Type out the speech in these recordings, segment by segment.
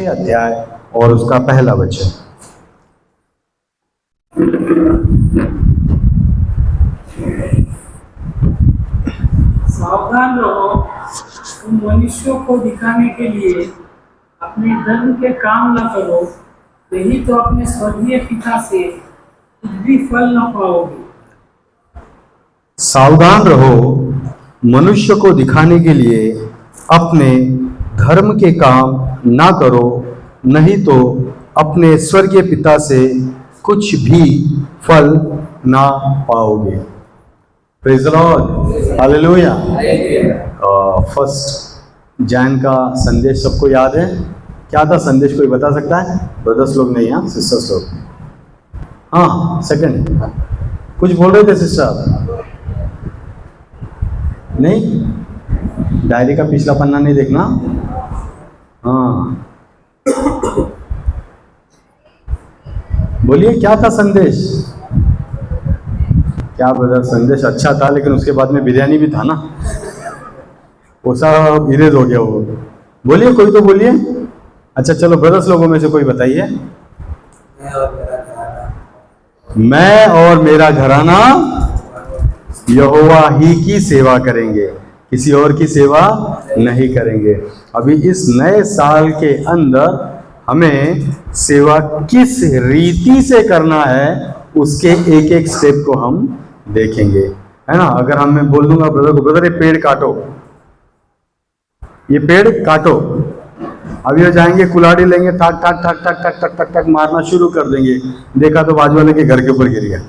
6 अध्याय और उसका पहला वचन। सावधान रहो, तुम मनुष्यों को दिखाने के लिए अपने धर्म के काम न करो, नहीं तो अपने स्वर्गीय पिता से कुछ भी फल न पाओगे। सावधान रहो, मनुष्य को दिखाने के लिए अपने धर्म के काम ना करो, नहीं तो अपने स्वर्गीय पिता से कुछ भी फल ना पाओगे। Praise the Lord, hallelujah. First Jan का संदेश सबको याद है? क्या था संदेश, कोई बता सकता है? ब्रदर्स लोग नहीं, हाँ सिस्टर्स लोग। हाँ सेकंड, कुछ बोल रहे थे सिस्टर? नहीं, डायरी का पिछला पन्ना नहीं देखना। हाँ बोलिए, क्या था संदेश? क्या ब्रदर, संदेश अच्छा था लेकिन उसके बाद में बिरयानी भी था ना, वो सब इरेज हो गया वो। बोलिए, कोई तो बोलिए। अच्छा चलो, ब्रदर्स लोगों में से कोई बताइए। मैं और मेरा घराना यहोवा ही की सेवा करेंगे, किसी और की सेवा नहीं करेंगे। अभी इस नए साल के अंदर हमें सेवा किस रीति से करना है, उसके एक एक स्टेप को हम देखेंगे, है ना। अगर हम मैं बोल दूंगा ब्रदर को, ब्रदर ये पेड़ काटो, ये पेड़ काटो, अभी वो जाएंगे कुल्हाड़ी लेंगे, ठक ठक ठक ठक ठक ठक ठक ठक मारना शुरू कर देंगे, देखा तो बाजू वाले के घर के ऊपर गिर गया,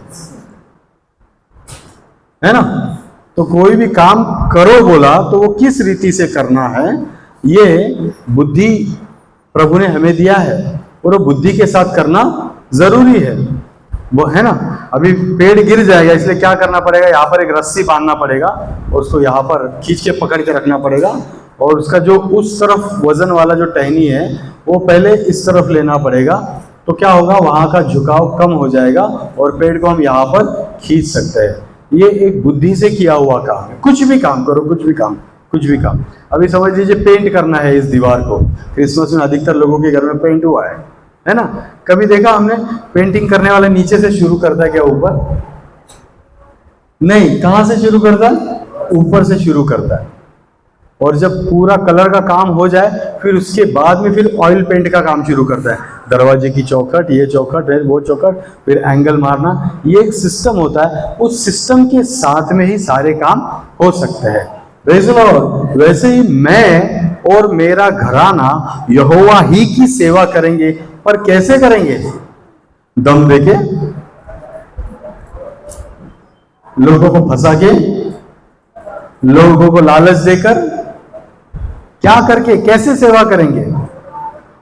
है ना। तो कोई भी काम करो बोला तो वो किस रीति से करना है, ये बुद्धि प्रभु ने हमें दिया है और वो बुद्धि के साथ करना जरूरी है, वो है ना। अभी पेड़ गिर जाएगा, इसलिए क्या करना पड़ेगा, यहाँ पर एक रस्सी बांधना पड़ेगा और उसको यहाँ पर खींच के पकड़ के रखना पड़ेगा, और उसका जो उस तरफ वजन वाला जो टहनी है वो पहले इस तरफ लेना पड़ेगा, तो क्या होगा, वहां का झुकाव कम हो जाएगा और पेड़ को हम यहाँ पर खींच सकते हैं। ये एक बुद्धि से किया हुआ काम है। कुछ भी काम करो, कुछ भी काम। अभी समझ लीजिए पेंट करना है इस दीवार को, क्रिसमस में अधिकतर लोगों के घर में पेंट हुआ है ना। कभी देखा हमने पेंटिंग करने वाले नीचे से शुरू करता है क्या, ऊपर? नहीं, कहां से शुरू करता है? ऊपर से शुरू करता है, और जब पूरा कलर का काम हो जाए फिर उसके बाद में फिर ऑयल पेंट का काम शुरू करता है। दरवाजे की चौखट, ये चौखट है, वो चौखट, फिर एंगल मारना, ये एक सिस्टम होता है। उस सिस्टम के साथ में ही सारे काम हो सकते हैं। Praise the Lord. वैसे ही मैं और मेरा घराना यहोवा ही की सेवा करेंगे, पर कैसे करेंगे? दम देके, लोगों को फंसा के, लोगों को लालच देकर, क्या करके, कैसे सेवा करेंगे?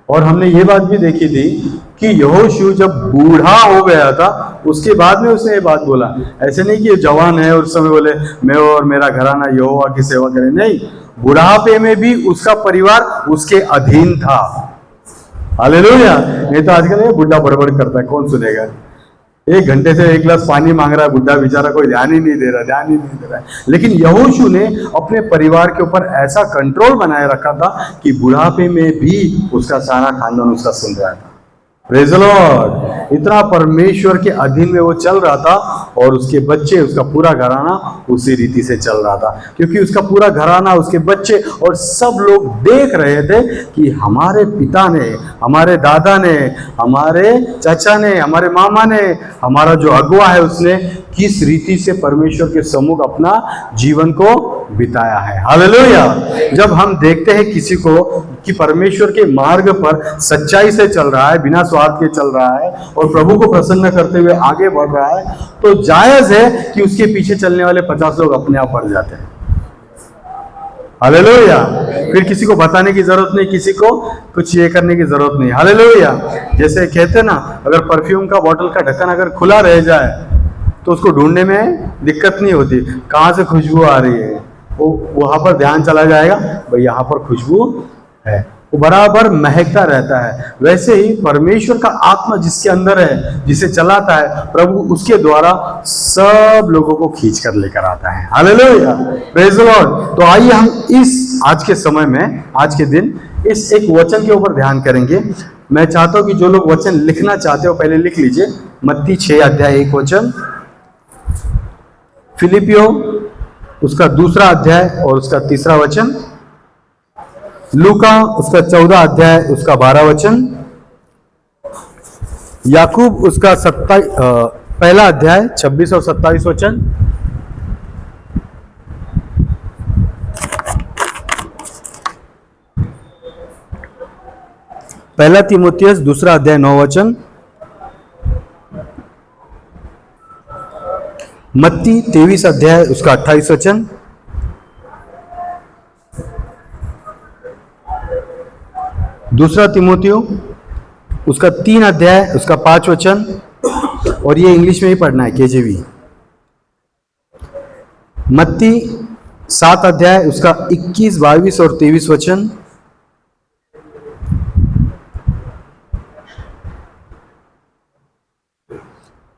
और हमने ये बात भी देखी थी कि यहोशू जब बूढ़ा हो गया था उसके बाद में उसने ये बात बोला। ऐसे नहीं कि ये जवान है और उस समय बोले मैं और मेरा घराना यहोवा की सेवा करें, नहीं, बुढ़ापे में भी उसका परिवार उसके अधीन था। हालेलुया। नहीं तो आजकल ये बुढ़ा बड़बड़ करता है, कौन सुनेगा? 1 घंटे से 1 गिलास पानी मांग रहा है बुढ़ा बेचारा, कोई ध्यान ही नहीं दे रहा है। लेकिन यहोशू ने अपने परिवार के ऊपर ऐसा कंट्रोल बनाए रखा था कि बुढ़ापे में भी उसका सारा खानदान उसका सुन रहा था। Praise the Lord. इतना परमेश्वर के अधीन में वो चल रहा था, और उसके बच्चे, उसका पूरा घराना उसी रीति से चल रहा था, क्योंकि उसका पूरा घराना, उसके बच्चे और सब लोग देख रहे थे कि हमारे पिता ने, हमारे दादा ने, हमारे चाचा ने, हमारे मामा ने, हमारा जो अगुआ है उसने किस रीति से परमेश्वर के सम्मुख अपना जीवन को बिताया है। हालेलुया। जब हम देखते हैं किसी को कि परमेश्वर के मार्ग पर सच्चाई से चल रहा है, बिना स्वार्थ के चल रहा है और प्रभु को प्रसन्न करते हुए आगे बढ़ रहा है, तो जायज है कि उसके पीछे चलने वाले 50 लोग अपने आप बढ़ जाते हैं। हालेलुया। फिर किसी को बताने की जरूरत नहीं, किसी को कुछ ये करने की जरूरत नहीं। हालेलुया। जैसे कहते ना, अगर परफ्यूम का बोतल का ढक्कन अगर खुला रह जाए तो उसको ढूंढने में दिक्कत नहीं होती, कहाँ से खुशबू आ रही है, वो वहां पर ध्यान चला जाएगा, भाई यहाँ पर खुशबू है, वो बराबर महकता रहता है। वैसे ही परमेश्वर का आत्मा जिसके अंदर है, जिसे चलाता है प्रभु, उसके द्वारा सब लोगों को खींच कर लेकर आता है। Hallelujah, praise the Lord. तो आइए हम इस आज के समय में, आज के दिन इस एक वचन के ऊपर ध्यान करेंगे। मैं चाहता हूं कि जो लोग वचन लिखना चाहते हो पहले लिख लीजिए। मत्ती 6 अध्याय 1 वचन, फिलिपियो उसका 2 अध्याय और उसका 3 वचन, लूका उसका 14 अध्याय उसका 12 वचन, याकूब उसका 1 अध्याय 26 और 27 वचन, पहला तीमुथियुस 2 अध्याय 9 वचन, मत्ती 23 अध्याय उसका 28 वचन, दूसरा तीमुथियु उसका 3 अध्याय उसका 5 वचन, और ये इंग्लिश में ही पढ़ना है केजेवी। मत्ती 7 अध्याय उसका 21, 22 और 23 वचन,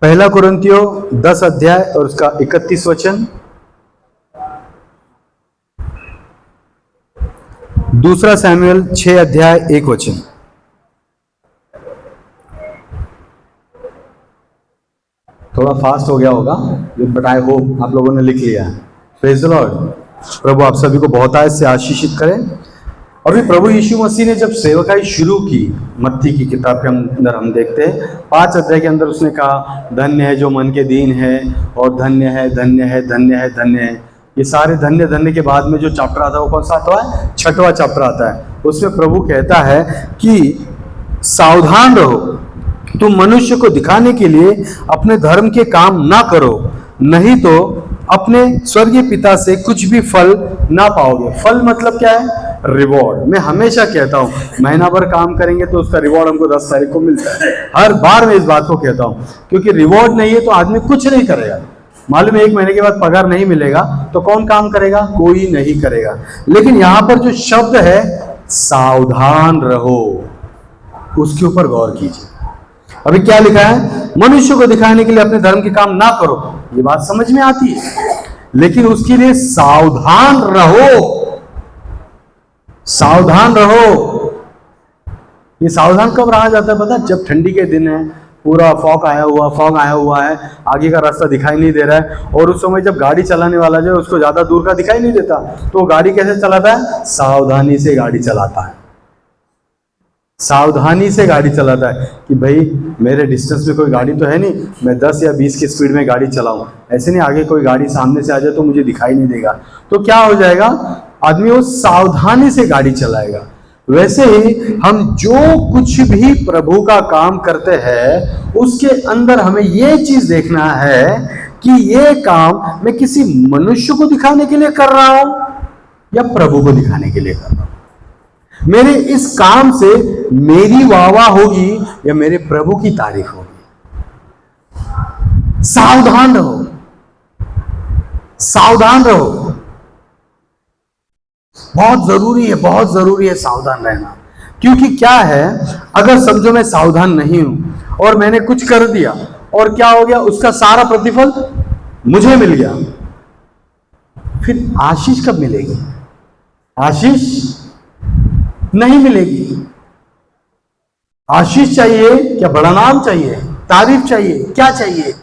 पहला कुरिन्थियों 10 अध्याय और उसका 31 वचन, दूसरा सैमुएल 6 अध्याय 1 वचन। थोड़ा फास्ट हो गया होगा, बट आई होप आप लोगों ने लिख लिया है। Praise the Lord. प्रभु आप सभी को बहुत से आशीषित करें। अभी प्रभु यीशु मसीह ने जब सेवकाई शुरू की, मत्ती की किताब के अंदर हम देखते हैं 5 अध्याय के अंदर उसने कहा, धन्य है जो मन के दीन है, और धन्य है, धन्य है, धन्य है, धन्य है। ये सारे धन्य धन्य के बाद में जो चैप्टर आता है वो कौन सा आता है? 6वां चैप्टर आता है। उसमें प्रभु कहता है कि सावधान रहो, तुम मनुष्य को दिखाने के लिए अपने धर्म के काम ना करो, नहीं तो अपने स्वर्गीय पिता से कुछ भी फल ना पाओगे। फल मतलब क्या है? रिवॉर्ड। मैं हमेशा कहता हूँ महीना भर काम करेंगे तो उसका रिवॉर्ड हमको 10 तारीख को मिलता है। हर बार मैं इस बात को कहता हूँ, क्योंकि रिवॉर्ड नहीं है तो आदमी कुछ नहीं करेगा। मालूम है 1 महीने के बाद पगार नहीं मिलेगा तो कौन काम करेगा? कोई नहीं करेगा। लेकिन यहां पर जो शब्द है सावधान रहो, उसके ऊपर गौर कीजिए। अभी क्या लिखा है? मनुष्य को दिखाने के लिए अपने धर्म के काम ना करो। ये बात समझ में आती है, लेकिन उसके लिए सावधान रहो। सावधान रहो। ये सावधान कब रहा जाता है पता? जब ठंडी के दिन है, पूरा फॉग आया हुआ है, आगे का रास्ता दिखाई नहीं दे रहा है, और उस समय जब गाड़ी चलाने वाला जो है उसको ज्यादा दूर का दिखाई नहीं देता, तो वो गाड़ी कैसे चलाता है? सावधानी से गाड़ी चलाता है। सावधानी से गाड़ी चलाता है कि भाई मेरे डिस्टेंस में कोई गाड़ी तो है नहीं, मैं 10 या 20 की स्पीड में गाड़ी चलाऊं। ऐसे नहीं आगे कोई गाड़ी सामने से आ जाए तो मुझे दिखाई नहीं देगा, तो क्या हो जाएगा? आदमी वो सावधानी से गाड़ी चलाएगा। वैसे ही हम जो कुछ भी प्रभु का काम करते हैं उसके अंदर हमें ये चीज देखना है कि ये काम मैं किसी मनुष्य को दिखाने के लिए कर रहा हूं या प्रभु को दिखाने के लिए कर रहा हूं। मेरे इस काम से मेरी वाहवाह होगी या मेरे प्रभु की तारीफ होगी। सावधान रहो, सावधान रहो। बहुत जरूरी है सावधान रहना। क्योंकि क्या है, अगर समझो मैं सावधान नहीं हूं और मैंने कुछ कर दिया और क्या हो गया, उसका सारा प्रतिफल मुझे मिल गया, फिर आशीष कब मिलेगी? आशीष नहीं मिलेगी। आशीष चाहिए क्या? बड़ा नाम चाहिए, तारीफ चाहिए, क्या चाहिए?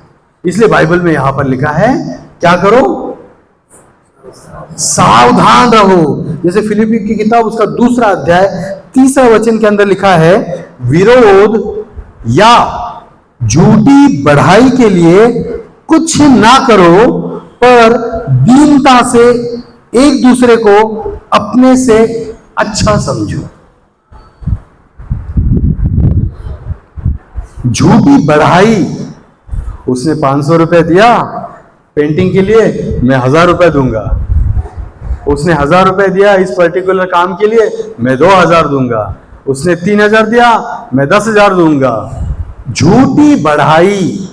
इसलिए बाइबल में यहां पर लिखा है क्या करो? सावधान रहो। जैसे फिलिपी की किताब उसका 2 अध्याय 3 वचन के अंदर लिखा है, विरोध या झूठी बढ़ाई के लिए कुछ ना करो, पर दीनता से एक दूसरे को अपने से अच्छा समझो। झूठी बढ़ाई, उसने 500 रुपए दिया पेंटिंग के लिए, मैं 1000 रुपए दूंगा। उसने 1000 रुपए दिया इस पर्टिकुलर काम के लिए, मैं 2000 दूंगा। उसने 3000 दिया, मैं 10,000 दूंगा। झूठी बढ़ाई,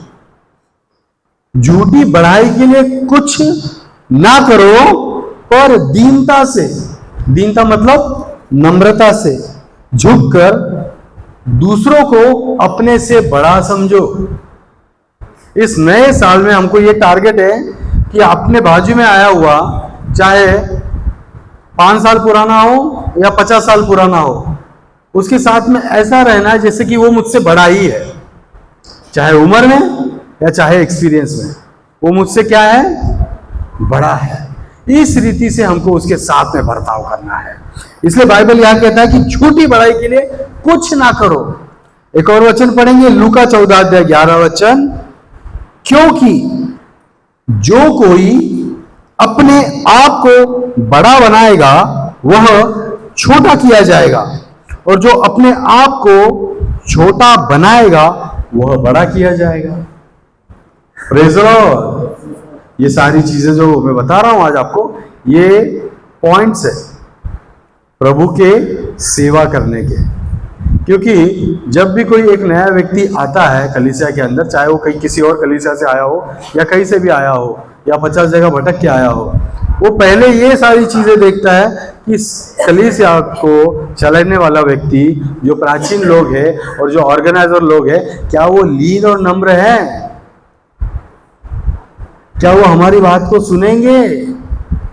झूठी बढ़ाई के लिए कुछ ना करो, पर दीनता से, दीनता मतलब नम्रता से झुककर दूसरों को अपने से बड़ा समझो। इस नए साल में हमको ये टारगेट है कि अपने बाजू में आया हुआ, चाहे 5 साल पुराना हो या 50 साल पुराना हो, उसके साथ में ऐसा रहना है जैसे कि वो मुझसे बड़ा ही है, चाहे उम्र में या चाहे एक्सपीरियंस में, वो मुझसे क्या है, बड़ा है। इस रीति से हमको उसके साथ में बर्ताव करना है। इसलिए बाइबल यह कहता है कि छोटी बड़ाई के लिए कुछ ना करो। एक और वचन पढ़ेंगे, लूका 14:11, क्योंकि जो कोई अपने आप को बड़ा बनाएगा वह छोटा किया जाएगा, और जो अपने आप को छोटा बनाएगा वह बड़ा किया जाएगा। Praise the Lord. ये सारी चीजें जो मैं बता रहा हूं आज आपको, ये पॉइंट्स है प्रभु के सेवा करने के। क्योंकि जब भी कोई एक नया व्यक्ति आता है कलीसिया के अंदर, चाहे वो कहीं किसी और कलीसिया से आया हो या कहीं से भी आया हो या 50 जगह भटक के आया हो, वो पहले ये सारी चीजें देखता है कि कलीसिया को चलाने वाला व्यक्ति, जो प्राचीन लोग हैं और जो ऑर्गेनाइजर लोग हैं, क्या वो लीन और नम्र है? क्या वो हमारी बात को सुनेंगे?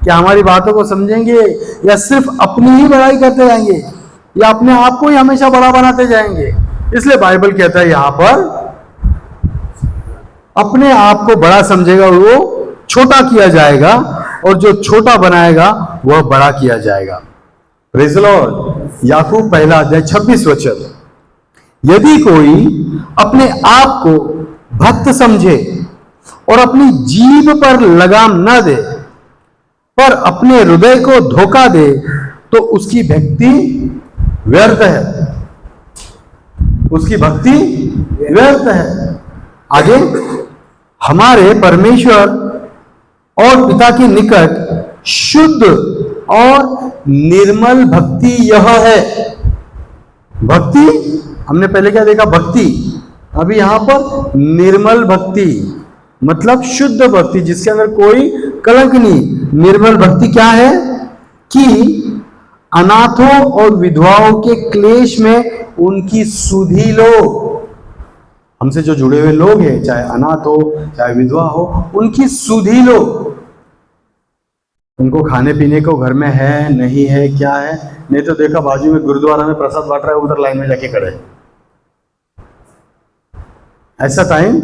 क्या हमारी बातों को समझेंगे? या सिर्फ अपनी ही बड़ाई करते जाएंगे, या अपने आप को ही हमेशा बड़ा बनाते जाएंगे? इसलिए बाइबल कहता है यहां पर, अपने आप को बड़ा समझेगा वो छोटा किया जाएगा, और जो छोटा बनाएगा वह बड़ा किया जाएगा। Praise the Lord. याकूब 1:26, यदि कोई अपने आप को भक्त समझे और अपनी जीभ पर लगाम न दे, पर अपने हृदय को धोखा दे, तो उसकी भक्ति व्यर्थ है। उसकी भक्ति व्यर्थ है। आगे, हमारे परमेश्वर और पिता के निकट शुद्ध और निर्मल भक्ति यह है। भक्ति हमने पहले क्या देखा, भक्ति। अभी यहां पर निर्मल भक्ति मतलब शुद्ध भक्ति, जिसके अंदर कोई कलंक नहीं। निर्मल भक्ति क्या है कि अनाथों और विधवाओं के क्लेश में उनकी सुधि लो। हमसे जो जुड़े हुए लोग हैं, चाहे अनाथ हो चाहे विधवा हो, उनकी सुधि लो। उनको खाने पीने को घर में है नहीं है, क्या है, नहीं तो देखा बाजू में गुरुद्वारा में प्रसाद बांट रहा है, उधर लाइन में जाके खड़े। ऐसा टाइम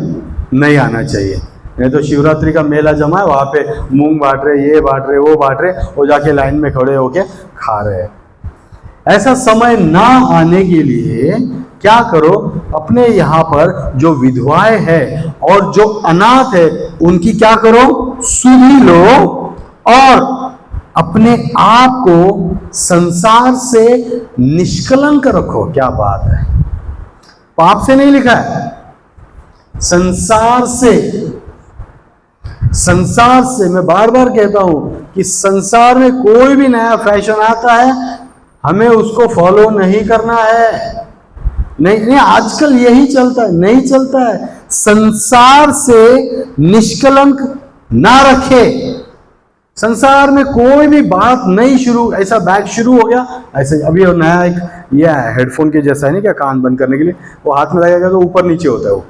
नहीं आना चाहिए। नहीं तो शिवरात्रि का मेला जमा है, वहां पे मूंग बांट रहे, ये बांट रहे, वो बांट रहे, वो जाके लाइन में खड़े होके खा रहे। ऐसा समय ना आने के लिए क्या करो, अपने यहाँ पर जो विधवाएं हैं और जो अनाथ है, उनकी क्या करो, सुधि लो, और अपने आप को संसार से निष्कलंक रखो। क्या बात है, पाप से नहीं लिखा है, संसार से। संसार से, मैं बार बार कहता हूं कि संसार में कोई भी नया फैशन आता है, हमें उसको फॉलो नहीं करना है। नहीं, आजकल यही चलता है, नहीं चलता है। संसार से निष्कलंक ना रखे। संसार में कोई भी बात नहीं शुरू, ऐसा बैग शुरू हो गया, ऐसे अभी नया एक ये हेडफोन के जैसा है, नहीं क्या, कान बंद करने के लिए, वो हाथ में लगेगा तो ऊपर नीचे होता है, वो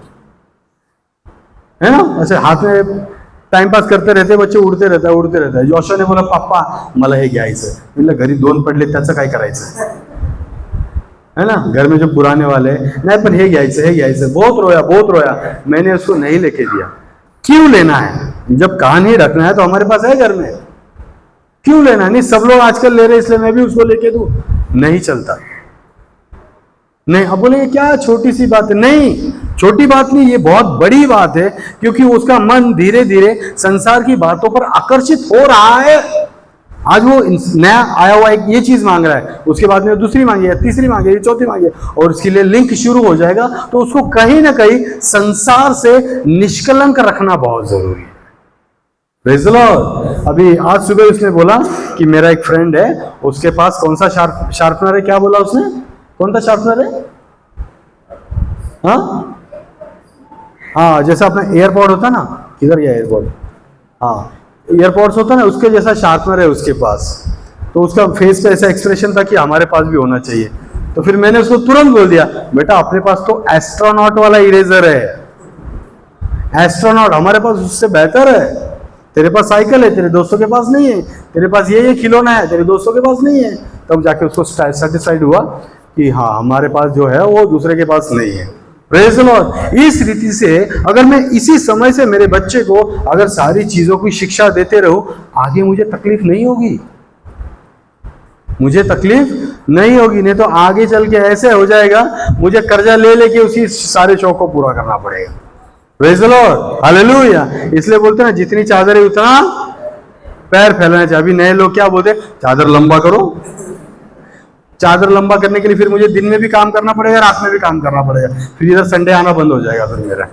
है ना, ऐसे हाथ में टाइम पास करते रहते बच्चे, उडते रहता है। जोशाने बोला, पप्पा मला हे घ्यायचं, म्हणलं घरी 2 पडले त्याचं काय करायचं, है ना। घर में जो पुराने वाले, नहीं पर हे घ्यायचं, बहुत रोया, मैंने उसको नहीं लेके दिया। क्यों लेना है, जब कान ही रखना है तो हमारे पास है घर में, क्यों लेना? नहीं, सब लोग आजकल ले रहे इसलिए मैं भी उसको लेके दूं, नहीं चलता। नहीं, अब बोलेंगे क्या छोटी सी बात है, नहीं छोटी बात नहीं, ये बहुत बड़ी बात है, क्योंकि उसका मन धीरे धीरे संसार की बातों पर आकर्षित हो रहा है। आज वो नया आया हुआ एक ये चीज मांग रहा है, उसके बाद में दूसरी मांगी है, तीसरी मांगी है, चौथी मांगी है, और उसके लिए लिंक शुरू हो जाएगा, तो उसको कहीं ना कहीं संसार से निष्कलंक रखना बहुत जरूरी है। Praise the Lord. अभी आज सुबह उसने बोला कि मेरा एक फ्रेंड है, उसके पास कौन सा शार्पनर है, क्या बोला उसने, कौन सा शार्पनर है? हाँ, जैसा अपना एयरपोर्ट होता ना, किधर गया एयरपोर्ट, हाँ एयरपोर्ट्स होता ना, उसके जैसा शार्पनर है उसके पास। तो उसका फेस पे ऐसा एक्सप्रेशन था कि हमारे पास भी होना चाहिए। तो फिर मैंने उसको तुरंत बोल दिया, बेटा अपने पास तो एस्ट्रोनॉट वाला इरेजर है, एस्ट्रोनॉट हमारे पास उससे बेहतर है। तेरे पास साइकिल है, तेरे दोस्तों के पास नहीं है, तेरे पास ये खिलौना है, तेरे दोस्तों के पास नहीं है, तब जाके उसको सेटिस्फाइड हुआ कि हाँ हमारे पास जो है वो दूसरे के पास नहीं है। Praise the Lord. इस रीति से अगर मैं इसी समय से मेरे बच्चे को अगर सारी चीजों की शिक्षा देते रहूं, आगे मुझे तकलीफ नहीं होगी, मुझे तकलीफ नहीं होगी। नहीं तो आगे चल के ऐसे हो जाएगा, मुझे कर्जा ले लेके उसी सारे शौक को पूरा करना पड़ेगा। Praise the Lord, hallelujah. इसलिए बोलते हैं ना, जितनी चादर है उतना पैर फैलाना चाहिए। अभी नए लोग क्या बोलते, चादर लंबा करो। चादर लंबा करने के लिए फिर मुझे दिन में भी काम करना पड़ेगा, रात में भी काम करना पड़ेगा, फिर इधर संडे आना बंद हो जाएगा फिर मेरा।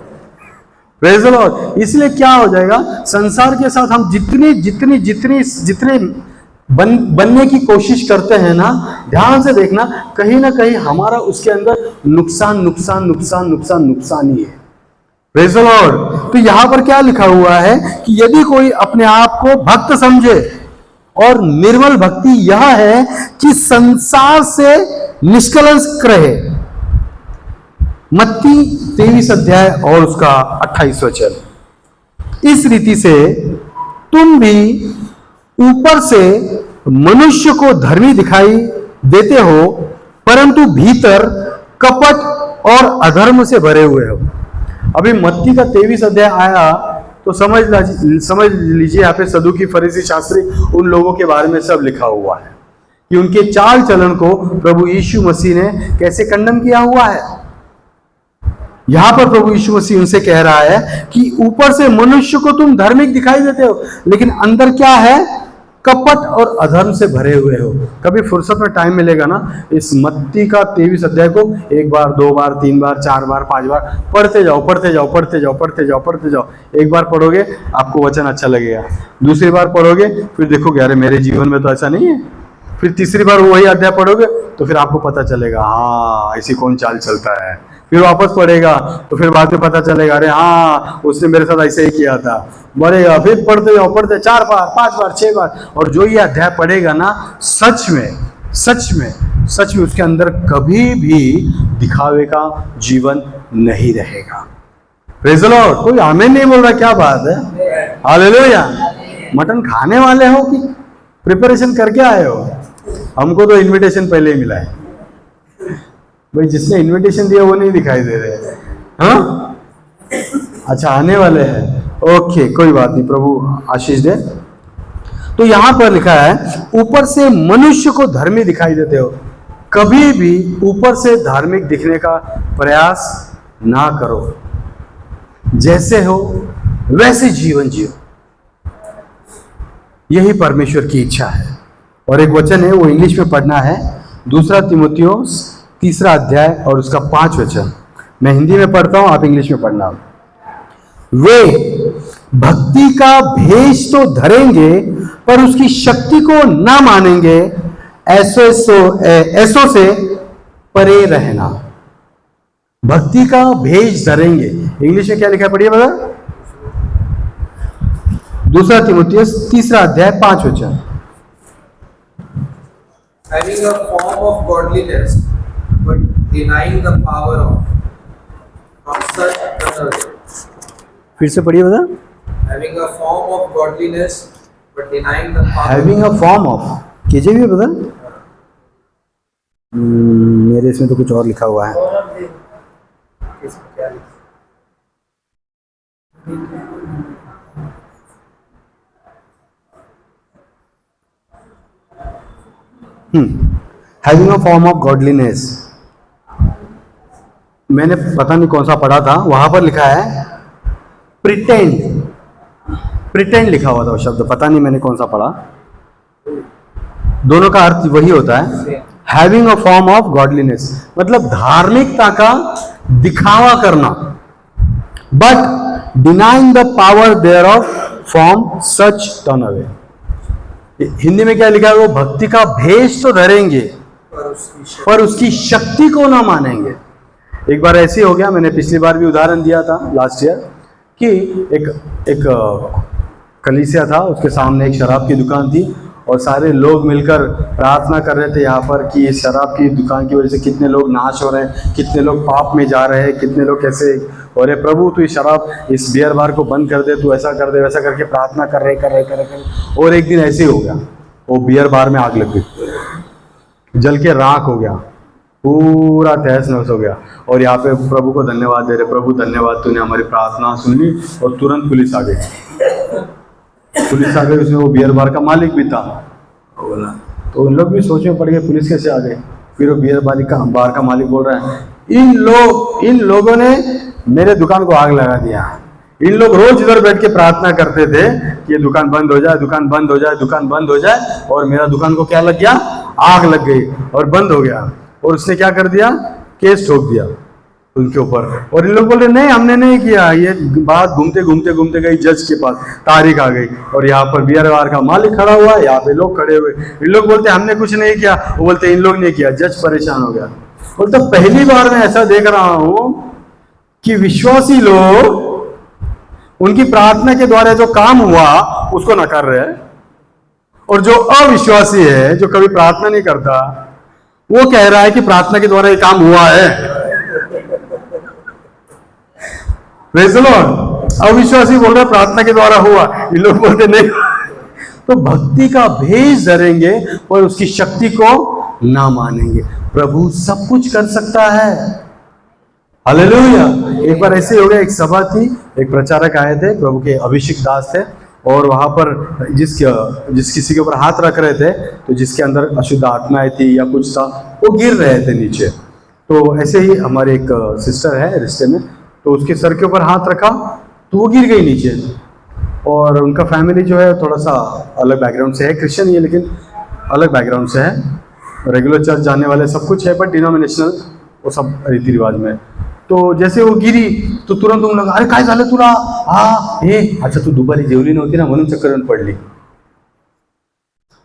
Praise the Lord. इसलिए क्या हो जाएगा, संसार के साथ हम जितने बनने की कोशिश करते हैं ना, ध्यान से देखना, कहीं ना कहीं हमारा उसके अंदर नुकसान ही है। Praise the Lord. तो यहां पर क्या लिखा हुआ है कि यदि कोई अपने आप को भक्त समझे, और निर्मल भक्ति यह है कि संसार से निष्कलंक रहे। मत्ती 23 अध्याय और उसका 28 वचन। इस रीति से तुम भी ऊपर से मनुष्य को धर्मी दिखाई देते हो, परंतु भीतर कपट और अधर्म से भरे हुए हो। अभी मत्ती का 23 अध्याय आया तो समझ लीजिए यहाँ पे सदूकी, फरीसी, शास्त्री, उन लोगों के बारे में सब लिखा हुआ है कि उनके चाल चलन को प्रभु यीशु मसीह ने कैसे खंडन किया हुआ है। यहां पर प्रभु यीशु मसीह उनसे कह रहा है कि ऊपर से मनुष्य को तुम धार्मिक दिखाई देते हो, लेकिन अंदर क्या है, कपट और अधर्म से भरे हुए हो। कभी फुर्सत में टाइम मिलेगा ना, इस मत्ती का 23 अध्याय को 1 बार, 2 बार, 3 बार, 4 बार, 5 बार पढ़ते जाओ। एक बार पढ़ोगे आपको वचन अच्छा लगेगा, दूसरी बार पढ़ोगे फिर देखोगे अरे मेरे जीवन में तो ऐसा नहीं है, फिर तीसरी बार वही अध्याय पढ़ोगे तो फिर आपको पता चलेगा हाँ ऐसी कौन चाल चलता है। फिर वापस पढ़ेगा तो फिर बाद में पता चलेगा अरे हाँ उसने मेरे साथ ऐसे ही किया था। बढ़ेगा, फिर पढ़ते जाओ, 4 बार, 5 बार, 6 बार, और जो ये अध्याय पढ़ेगा ना, सच में उसके अंदर कभी भी दिखावे का जीवन नहीं रहेगा। Praise the Lord. कोई आमीन नहीं बोल रहा, क्या बात है, हालेलुया। मटन खाने वाले हो कि प्रिपरेशन करके आए हो? हमको तो इनविटेशन पहले ही मिला है भाई, जिसने इनविटेशन दिया वो नहीं दिखाई दे रहे। हाँ अच्छा, आने वाले हैं, ओके कोई बात नहीं, प्रभु आशीष दे। तो यहां पर लिखा है ऊपर से मनुष्य को धर्मी दिखाई देते हो। कभी भी ऊपर से धार्मिक दिखने का प्रयास ना करो, जैसे हो वैसे जीवन जियो, यही परमेश्वर की इच्छा है। और एक वचन है वो इंग्लिश में पढ़ना है, 2 तीमुथियुस 3 अध्याय और उसका 5 वचन। मैं हिंदी में पढ़ता हूं, आप इंग्लिश में पढ़ना। वे भक्ति का भेष तो धरेंगे पर उसकी शक्ति को ना मानेंगे, ऐसों से परे रहना। भक्ति का भेष धरेंगे, इंग्लिश में क्या लिखा है पढ़िए बता। 2 तीमुथियुस 3 अध्याय 5 वचन। Having a form of godliness, but denying the power of such another. फिर से पढ़िए बता। Having a form of godliness, but denying the power. Having a form of, केजेवी बता। मेरे इसमें तो कुछ और लिखा हुआ है। Having a form of godliness, मैंने पता नहीं कौन सा पढ़ा था, वहां पर लिखा है प्रिटेंड लिखा हुआ था वो शब्द, पता नहीं मैंने कौन सा पढ़ा। दोनों का अर्थ वही होता है, having a form of godliness मतलब धार्मिकता का दिखावा करना, but denying the power there of from such turn away. Hindi में क्या लिखा है, वो भक्ति का भेष तो धरेंगे पर उसकी शक्ति को ना मानेंगे। एक बार ऐसे हो गया, मैंने पिछली बार भी उदाहरण दिया था लास्ट ईयर, कि एक कलीसिया था, उसके सामने एक शराब की दुकान थी और सारे लोग मिलकर प्रार्थना कर रहे थे यहाँ पर कि इस शराब की दुकान की वजह से कितने लोग नाश हो रहे हैं, कितने लोग पाप में जा रहे हैं, कितने लोग कैसे, और प्रभु तू इस शराब इस बियर बार को बंद कर दे, तू ऐसा कर दे वैसा करके प्रार्थना कर रहे। और एक दिन ऐसे ही हो गया, वो बियर बार में आग लग गई, जल के राख हो गया, पूरा तहस नहस हो गया। और यहाँ पे प्रभु को धन्यवाद दे रहे, प्रभु धन्यवाद तूने हमारी प्रार्थना सुन ली। और तुरंत पुलिस आ गई, उसमें वो बियर बार का मालिक भी था बोला, तो उन लोग भी सोच में पड़ गए पुलिस कैसे आ गए। फिर वो बियर बार का मालिक बोल रहा है इन लोगों ने मेरे दुकान को आग लगा दिया। इन लोग रोज इधर बैठ के प्रार्थना करते थे कि ये दुकान बंद हो जाए, दुकान बंद हो जाए, दुकान बंद हो जाए, और मेरा दुकान को क्या लग गया, आग लग गई और बंद हो गया। और उसने क्या कर दिया, केस ठोक दिया उनके ऊपर। और इन लोग बोल रहे नहीं हमने नहीं किया। ये बात घूमते घूमते गई जज के पास, तारीख आ गई और यहाँ पर बियर बार का मालिक खड़ा हुआ है, यहाँ पे लोग खड़े हुए। इन लोग बोलते हमने कुछ नहीं किया, वो बोलते इन लोग ने किया। जज परेशान हो गया, बोलते पहली बार मैं ऐसा देख रहा हूं कि विश्वासी लोग उनकी प्रार्थना के द्वारा जो काम हुआ उसको नकार रहे हैं, और जो अविश्वासी है, जो कभी प्रार्थना नहीं करता, वो कह रहा है कि प्रार्थना के द्वारा ये काम हुआ है। Praise the Lord. अविश्वासी बोल रहा है प्रार्थना के द्वारा हुआ, ये लोग बोलते नहीं। तो भक्ति का भेष धरेंगे और उसकी शक्ति को ना मानेंगे। प्रभु सब कुछ कर सकता है, हालेलुया। एक बार ऐसे हो गया, एक सभा थी, एक प्रचारक आए थे, प्रभु के अभिषेक दास थे, और वहां पर जिस किसी के ऊपर हाथ रख रहे थे, तो जिसके अंदर अशुद्ध आत्माएं थी या कुछ था, वो गिर रहे थे नीचे। तो ऐसे ही हमारे एक सिस्टर है रिश्ते में, तो उसके सर के ऊपर हाथ रखा तो वो गिर गई नीचे। और उनका फैमिली जो है थोड़ा सा अलग बैकग्राउंड से है, क्रिश्चियन ही है लेकिन अलग बैकग्राउंड से है, रेगुलर चर्च जाने वाले सब कुछ है, बट डिनोमिनेशनल वो सब रीति रिवाज में। तो जैसे वो गिरी तो तुरंत उन लगा, अरे काय झालं तुला, अच्छा तू दुपारी जेवली नव्हती ना म्हणून चक्कर येऊन पडली,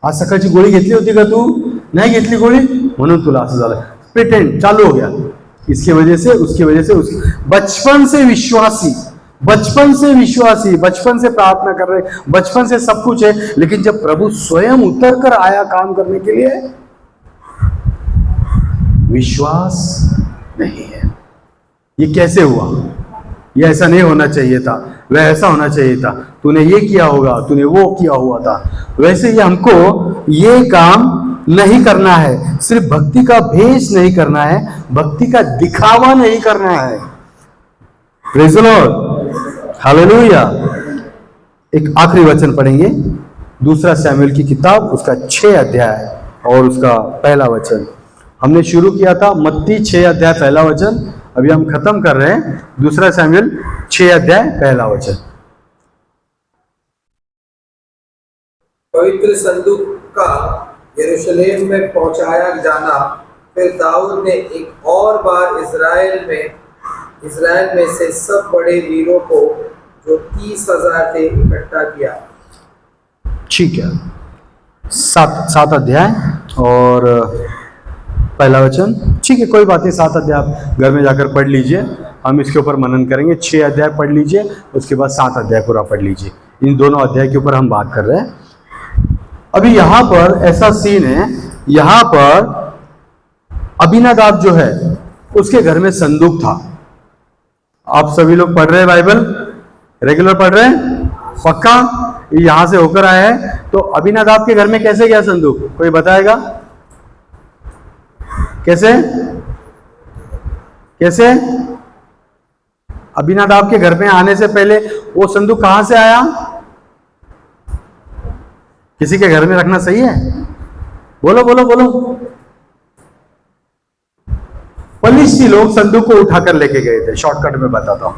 आज सकाळची गोळी घेतली होती का तू, नाही घेतली गोळी म्हणून तुला असं झालं। पेटेंट चालू हो गया, इसकी वजह से उसकी वजह से बचपन से विश्वासी, बचपन से प्रार्थना कर रहे, बचपन से सब कुछ है, लेकिन जब प्रभु स्वयं उतर कर आया काम करने के लिए, विश्वास नहीं है। ये कैसे हुआ, ये ऐसा नहीं होना चाहिए था, वह ऐसा होना चाहिए था, तूने ये किया होगा, तूने वो किया हुआ था। वैसे ही हमको ये काम नहीं करना है, सिर्फ भक्ति का भेष नहीं करना है, भक्ति का दिखावा नहीं करना है। Praise the Lord, hallelujah. एक आखिरी वचन पढ़ेंगे, 2 शमूएल की किताब, उसका 6 अध्याय और उसका पहला वचन। हमने शुरू किया था मत्ती 6 अध्याय पहला वचन, अभी हम खत्म कर रहे हैं 2 शमूएल 6 अध्याय पहला वचन। पवित्र संदूक का यरूशलेम में पहुंचाया जाना। फिर दाऊद ने एक और बार इस्राएल में से सब बड़े वीरों को, जो 30,000 थे, इकट्ठा किया। ठीक है, 7 अध्याय और पहला वचन। ठीक है, कोई बात नहीं, 7 अध्याय आप घर में जाकर पढ़ लीजिए, हम इसके ऊपर मनन करेंगे। 6 अध्याय पढ़ लीजिए, उसके बाद 7 अध्याय पूरा पढ़ लीजिए। इन दोनों अध्याय के ऊपर हम बात कर रहे हैं। अभी यहां पर ऐसा सीन है, यहां पर अबीनादाब जो है उसके घर में संदूक था। आप सभी लोग पढ़ रहे हैं बाइबल, रेगुलर पढ़ रहे हैं पक्का, यहां से होकर आए हैं। तो अबीनादाब के घर में कैसे गया संदूक, कोई बताएगा कैसे? कैसे अबीनादाब के घर में आने से पहले वो संदूक कहां से आया? किसी के घर में रखना सही है? बोलो बोलो बोलो। पलिश्ती लोग संदूक को उठाकर लेके गए थे, शॉर्टकट में बताता हूं।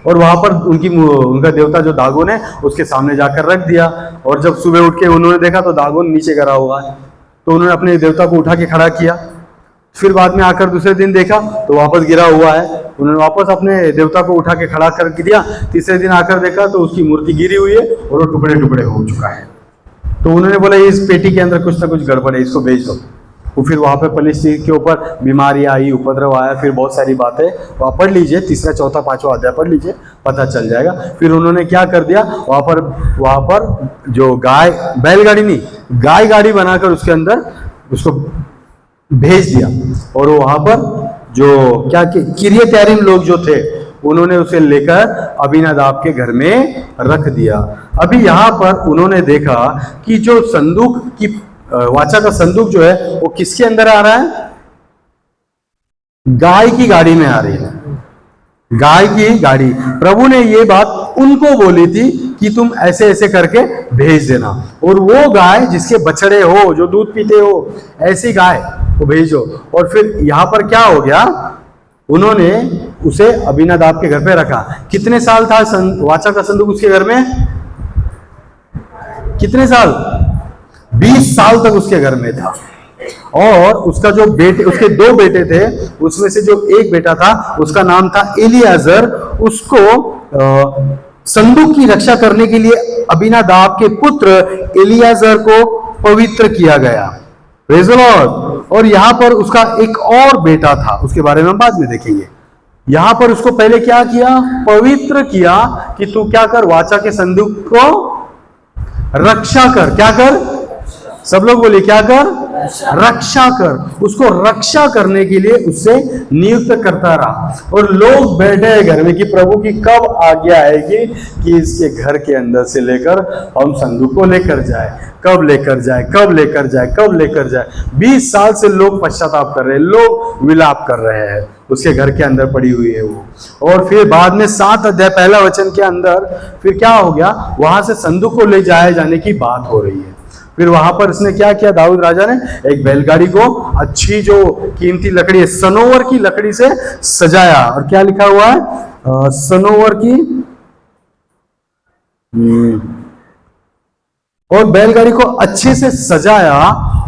और वहां पर उनका देवता जो दागोन है उसके सामने जाकर रख दिया। और जब सुबह उठ के उन्होंने देखा तो दागोन नीचे गिरा हुआ है, तो उन्होंने अपने देवता को उठा के खड़ा किया। फिर बाद में आकर दूसरे दिन देखा तो वापस गिरा हुआ है, उन्होंने वापस अपने देवता को उठा के खड़ा कर दिया। तीसरे दिन आकर देखा तो उसकी मूर्ति गिरी हुई है और वो टुकड़े टुकड़े हो चुका है। तो उन्होंने बोला इस पेटी के अंदर कुछ ना कुछ गड़बड़ है, इसको भेज दो। वो फिर वहाँ पे फलिस्तीन के ऊपर बीमारी आई, उपद्रव आया, फिर बहुत सारी बातें वहाँ पढ़ लीजिए, 3, 4, 5वां अध्याय पढ़ लीजिए, पता चल जाएगा। फिर उन्होंने क्या कर दिया, वहाँ पर जो गाय, बैलगाड़ी नहीं, गाय गाड़ी बनाकर उसके अंदर उसको भेज दिया, और वहाँ पर जो क्या किरियत यारीम लोग जो थे उन्होंने उसे लेकर अबीनादाब के घर में रख दिया। अभी यहाँ पर उन्होंने देखा कि जो संदूक की वाचा का संदूक जो है वो किसके अंदर आ रहा है, गाय की गाड़ी में आ रही है, गाय की गाड़ी। प्रभु ने ये बात उनको बोली थी कि तुम ऐसे ऐसे करके भेज देना, और वो गाय जिसके बछड़े हो, जो दूध पीते हो, ऐसी गाय को भेजो। और फिर यहां पर क्या हो गया, उन्होंने उसे अबीनादाब के घर पे रखा। कितने साल था वाचा का संदूक उसके घर में, कितने साल, 20 साल तक उसके घर में था। और उसका जो बेटे, उसके 2 बेटे थे, उसमें से जो एक बेटा था उसका नाम था एलियाजर, उसको संदूक की रक्षा करने के लिए अबीनादाब के पुत्र एलियाजर को पवित्र किया गया। Praise the Lord. और यहां पर उसका एक और बेटा था, उसके बारे में हम बाद में देखेंगे। यहां पर उसको पहले क्या किया, पवित्र किया कि तू क्या कर, वाचा के संदूक को रक्षा कर। क्या कर, सब लोग बोलिए क्या कर, रक्षा कर। उसको रक्षा करने के लिए उससे नियुक्त करता रहा। और लोग बैठे हैं घर में कि प्रभु की कब आज्ञा आएगी कि इसके घर के अंदर से लेकर हम संदूक को लेकर जाए, कब लेकर जाए, कब लेकर जाए, कब लेकर जाए। 20 साल से लोग पश्चाताप कर रहे हैं, लोग विलाप कर रहे हैं, उसके घर के अंदर पड़ी हुई है वो। और फिर बाद में 7 अध्याय 1 वचन के अंदर फिर क्या हो गया, वहां से संदूक को ले जाए जाने की बात हो रही है। फिर वहां पर इसने क्या किया, दाऊद राजा ने एक बैलगाड़ी को अच्छी जो कीमती लकड़ी है, सनोवर की लकड़ी से सजाया। और क्या लिखा हुआ है, सनोवर की, और बैलगाड़ी को अच्छे से सजाया,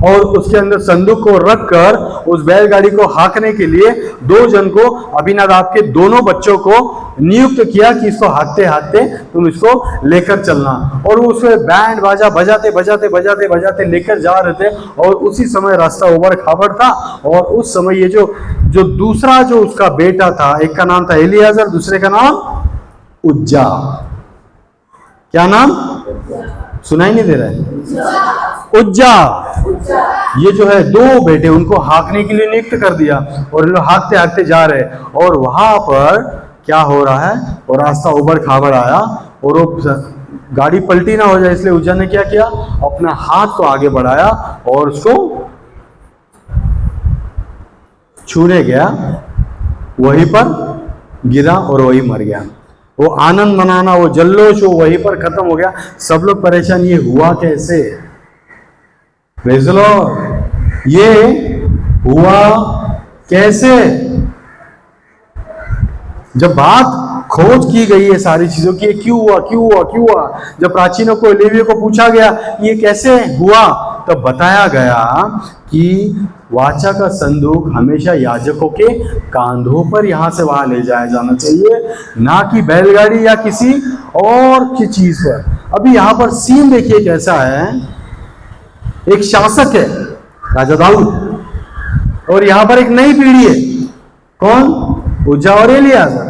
और उसके अंदर संदूक को रखकर उस बैलगाड़ी को हाँकने के लिए 2 जन को, अबीनादाब के दोनों बच्चों को नियुक्त किया कि इसको हाँकते हाँकते तुम इसको लेकर चलना। और वो उसमें बैंड बाजा बजाते बजाते बजाते बजाते लेकर जा रहे थे। और उसी समय रास्ता उबड़ खाबड़ था। और उस समय ये जो दूसरा जो उसका बेटा था, एक का नाम था एलियाजर, दूसरे का नाम उज्जा। क्या नाम, सुनाई नहीं दे रहा है, उज्जा। ये जो है 2 बेटे, उनको हाँकने के लिए नियुक्त कर दिया। और लोग हाँकते हाँकते जा रहे, और वहां पर क्या हो रहा है, और रास्ता उबड़ खाबड़ आया, और वो गाड़ी पलटी ना हो जाए इसलिए उज्जा ने क्या किया, अपना हाथ को आगे बढ़ाया और उसको छूने गया, वहीं पर गिरा और वही मर गया। वो आनंद मनाना, वो जल्लोश, वो वहीं पर खत्म हो गया। सब लोग परेशान, ये हुआ कैसे, प्रेज़ द लॉर्ड, ये हुआ कैसे। जब बात खोज की गई है सारी चीजों की, क्यों हुआ क्यों हुआ क्यों हुआ, जब प्राचीनों को, लेवियों को पूछा गया ये कैसे हुआ, तब बताया गया कि वाचा का संदूक हमेशा याजकों के कांधों पर यहां से वहां ले जाया जाना चाहिए, ना कि बैलगाड़ी या किसी और की चीज पर। अभी यहां पर सीन देखिए कैसा है, एक शासक है राजा दाऊद, और यहां पर एक नई पीढ़ी है, कौन, उज्जा और एलियाजर।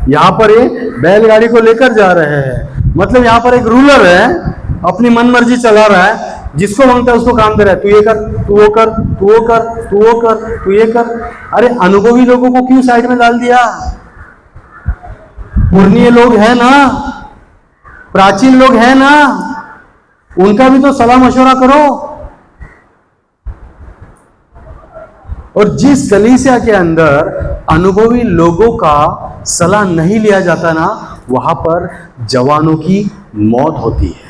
यहां पर ये बैलगाड़ी को लेकर जा रहे हैं, मतलब यहां पर एक रूलर है, अपनी मन मर्जी चला रहा है, जिसको मांगता है उसको काम दे रहा है, तू ये कर, तू वो कर, तू वो कर, तू वो कर, तू ये कर। अरे अनुभवी लोगों को क्यों साइड में डाल दिया, पुराने लोग हैं ना, प्राचीन लोग हैं ना, उनका भी तो सलाह मशवरा करो। और जिस कलीसिया के अंदर अनुभवी लोगों का सलाह नहीं लिया जाता ना, वहां पर जवानों की मौत होती है।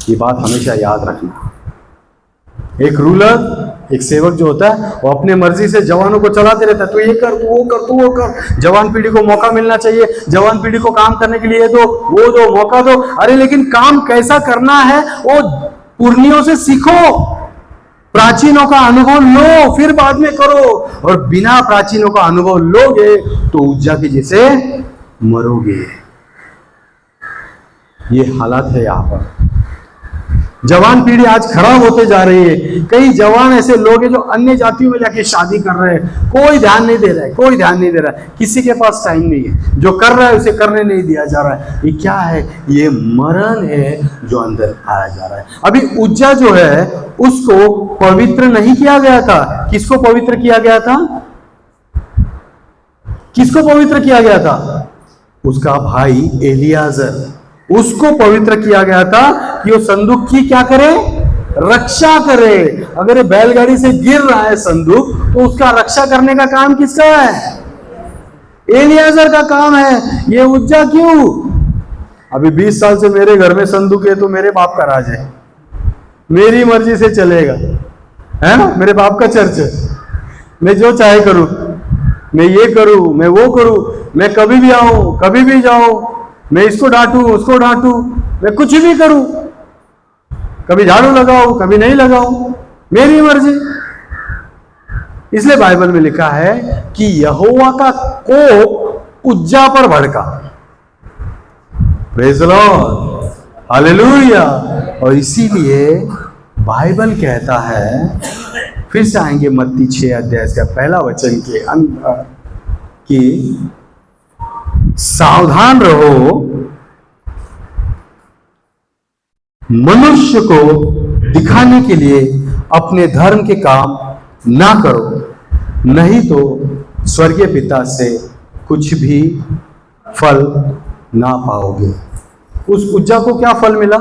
ये बात हमेशा याद रखना। एक रूलर, एक सेवक जो होता है, वो अपने मर्जी से जवानों को चलाते रहता है, तू ये कर, तू वो कर, तू वो कर। जवान पीढ़ी को मौका मिलना चाहिए, जवान पीढ़ी को काम करने के लिए दो, वो दो, मौका दो। अरे लेकिन काम कैसा करना है वो पुरनियों से सीखो, प्राचीनों का अनुभव लो, फिर बाद में करो। और बिना प्राचीनों का अनुभव लोगे तो उज्जा के जैसे मरोगे। ये हालत है यहां पर। जवान पीढ़ी आज खराब होते जा रही है। कई जवान ऐसे लोग हैं जो अन्य जातियों में जाके शादी कर रहे हैं, कोई ध्यान नहीं दे रहा है, कोई ध्यान नहीं दे रहा है, किसी के पास टाइम नहीं है, जो कर रहा है उसे करने नहीं दिया जा रहा है। ये क्या है? ये मरण है जो अंदर आया जा रहा है। अभी उज्जा जो है उसको पवित्र नहीं किया गया था। किसको पवित्र किया गया था? किसको पवित्र किया गया था? उसका भाई एलियाजर, उसको पवित्र किया गया था कि वो संदूक की क्या करे? रक्षा करे। अगर ये बैलगाड़ी से गिर रहा है संदूक, तो उसका रक्षा करने का काम किसका है? एलियाजर का काम है। ये उज्जा क्यों? अभी 20 साल से मेरे घर में संदूक है तो मेरे बाप का राज है, मेरी मर्जी से चलेगा, है ना? मेरे बाप का चर्च है, मैं जो चाहे करूं, मैं ये करूं, मैं वो करूं, मैं कभी भी आऊं, कभी भी जाऊं, मैं इसको डांटूं, उसको डांटूं, मैं कुछ भी करूं, कभी झाड़ू लगाऊं, कभी नहीं लगाऊं, मेरी मर्जी। इसलिए बाइबल में लिखा है कि यहोवा का कोप उज्जा पर भड़का। Praise the Lord, hallelujah. और इसीलिए बाइबल कहता है, फिर से आएंगे मत्ती 6 अध्याय का पहला वचन के अंदर, कि सावधान रहो, मनुष्य को दिखाने के लिए अपने धर्म के काम ना करो, नहीं तो स्वर्गीय पिता से कुछ भी फल ना पाओगे। उस उज्जा को क्या फल मिला?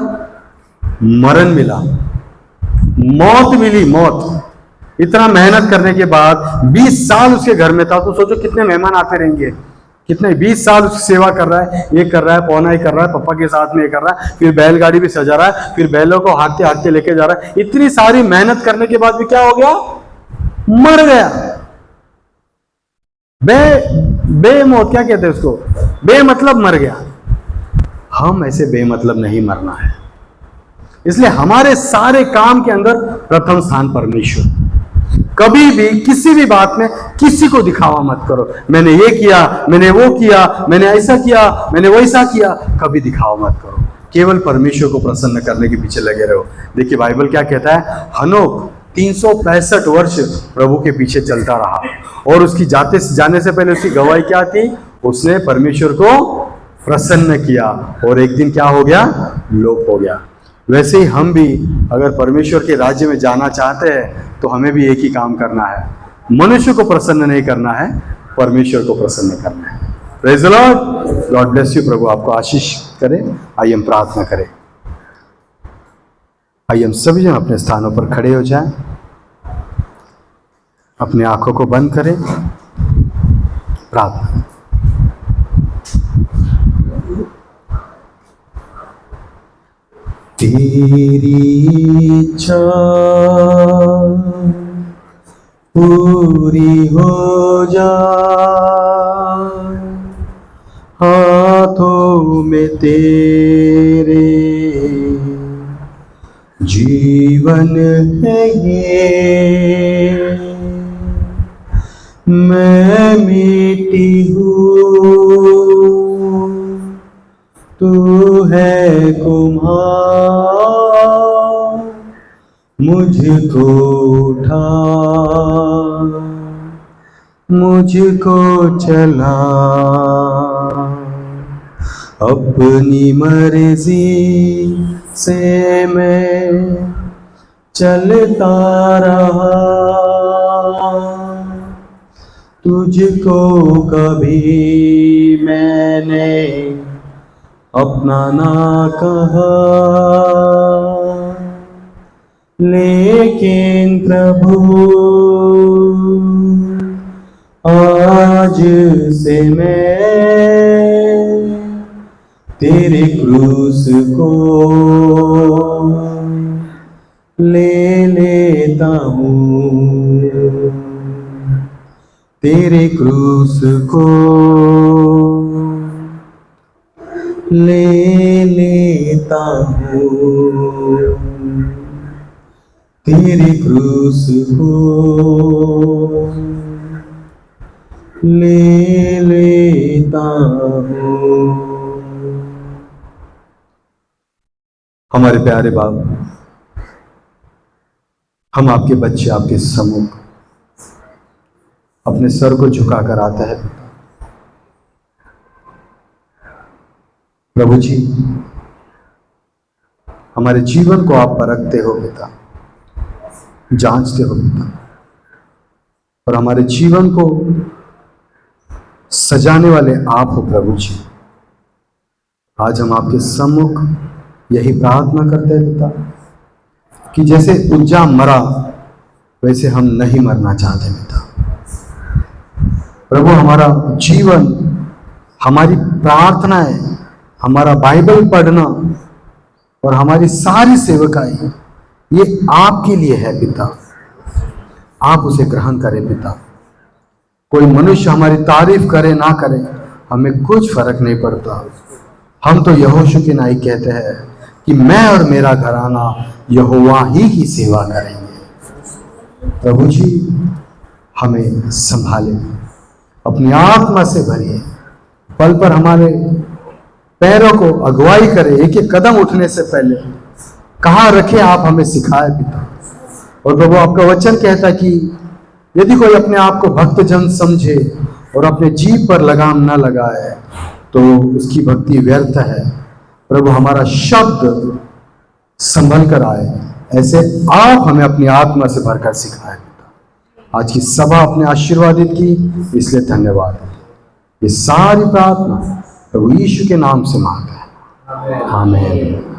मरण मिला, मौत मिली, मौत। इतना मेहनत करने के बाद 20 साल उसके घर में था, तो सोचो कितने मेहमान आते रहेंगे, कितने 20 साल उसकी सेवा कर रहा है, ये कर रहा है, पौनाई कर रहा है, पापा के साथ में ये कर रहा है, फिर बैलगाड़ी भी सजा रहा है, फिर बैलों को हाँकते हाँकते लेके जा रहा है। इतनी सारी मेहनत करने के बाद भी क्या हो गया? मर गया। बेमौत क्या कहते हैं उसको? बेमतलब मर गया। हम ऐसे बेमतलब नहीं मरना है। इसलिए हमारे सारे काम के अंदर प्रथम स्थान परमेश्वर। कभी भी किसी भी बात में किसी को दिखावा मत करो, मैंने ये किया, मैंने वो किया, मैंने ऐसा किया, मैंने वैसा किया, कभी दिखावा मत करो। केवल परमेश्वर को प्रसन्न करने के पीछे लगे रहो। देखिए बाइबल क्या कहता है, हनोक 365 वर्ष प्रभु के पीछे चलता रहा, और उसकी जाने से पहले उसकी गवाही क्या थी? उसने परमेश्वर को प्रसन्न किया, और एक दिन क्या हो गया? लोप हो गया। वैसे ही हम भी अगर परमेश्वर के राज्य में जाना चाहते हैं तो हमें भी एक ही काम करना है, मनुष्य को प्रसन्न नहीं करना है, परमेश्वर को प्रसन्न करना है। Praise the Lord, God bless you. प्रभु आपको आशीष करे। आइए हम प्रार्थना करें। आइए हम सभी जन अपने स्थानों पर खड़े हो जाएं, अपनी आंखों को बंद करें, प्रार्थना। तेरी इच्छा पूरी हो जाए, हाथों में तेरे जीवन है ये, मैं मिट्टी हूँ, तू है कुम्हार, मुझको उठा, मुझको चला, अपनी मर्जी से मैं चलता रहा, तुझको कभी मैंने अपना ना कहा, लेकिन प्रभु आज से मैं तेरे क्रूस को ले लेता हूँ, तेरे क्रूस को ले लेता हूँ, तेरे क्रूस को ले लेता हूँ। हमारे प्यारे बाप, हम आपके बच्चे आपके सम्मुख अपने सर को झुकाकर आते हैं पिता। प्रभु जी, हमारे जीवन को आप परखते हो पिता, जांचते हो पिता, और हमारे जीवन को सजाने वाले आप हो प्रभु जी। आज हम आपके सम्मुख यही प्रार्थना करते हैं पिता कि जैसे उज्जा मरा वैसे हम नहीं मरना चाहते पिता। प्रभु, हमारा जीवन, हमारी प्रार्थनाएं, हमारा बाइबल पढ़ना और हमारी सारी सेवकाई ये आपके लिए है पिता। आप उसे ग्रहण करें पिता। कोई मनुष्य हमारी तारीफ करे ना करे, हमें कुछ फर्क नहीं पड़ता। हम तो यहोशू के नाई कहते हैं कि मैं और मेरा घराना यहोवा ही की सेवा करेंगे। प्रभु जी, हमें संभालें, अपनी आत्मा से भरिए, पल पर हमारे पैरों को अगुवाई करें। एक एक कदम उठने से पहले कहाँ रखे आप हमें सिखाए पिता। और प्रभु, आपका वचन कहता कि यदि कोई अपने आप को भक्तजन समझे और अपने जीभ पर लगाम न लगाए तो उसकी भक्ति व्यर्थ है। प्रभु, हमारा शब्द संभल कर आए, ऐसे आप हमें अपनी आत्मा से भरकर सिखाए पिता। आज की सभा अपने आशीर्वादित की, इसलिए धन्यवाद। ये सारी प्रार्थना प्रभु यीशु के नाम से मांगते हैं, आमीन।